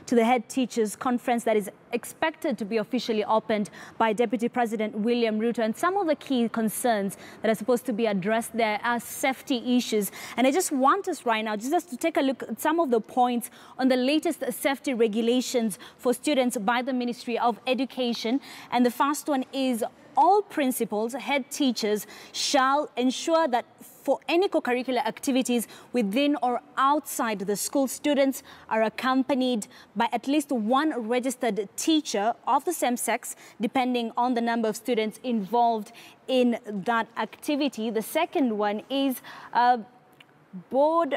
to the head teachers conference that is expected to be officially opened by Deputy President William Ruto. And some of the key concerns that are supposed to be addressed there are safety issues. And I just want us right now just to take a look at some of the points on the latest safety regulations for students by the Ministry of Education. And the first one is all principals, head teachers shall ensure that for any co-curricular activities within or outside the school, students are accompanied by at least one registered teacher of the same sex, depending on the number of students involved in that activity. The second one is board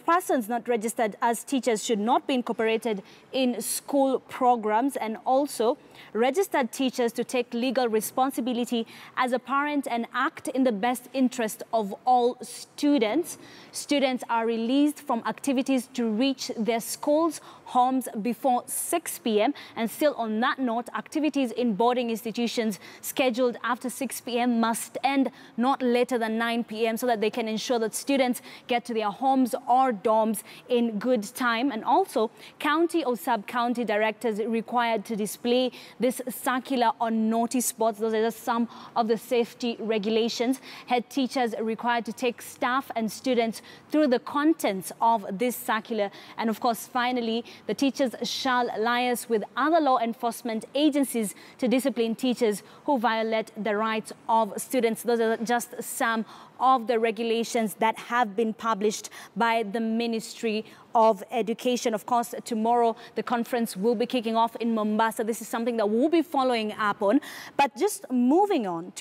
persons not registered as teachers should not be incorporated in school programs, and also registered teachers to take legal responsibility as a parent and act in the best interest of all students. Students are released from activities to reach their schools, homes before 6 p.m. And still on that note, activities in boarding institutions scheduled after 6 p.m. must end not later than 9 p.m. so that they can ensure that students get to their homes or dorms in good time. And also, county or sub-county directors required to display this circular on notice boards. Those are just some of the safety regulations. Head teachers required to take staff and students through the contents of this circular. And of course, finally, the teachers shall liaise with other law enforcement agencies to discipline teachers who violate the rights of students. Those are just some of the regulations that have been published by the Ministry of Education. Of course, tomorrow the conference will be kicking off in Mombasa. This is something that we'll be following up on. But just moving on to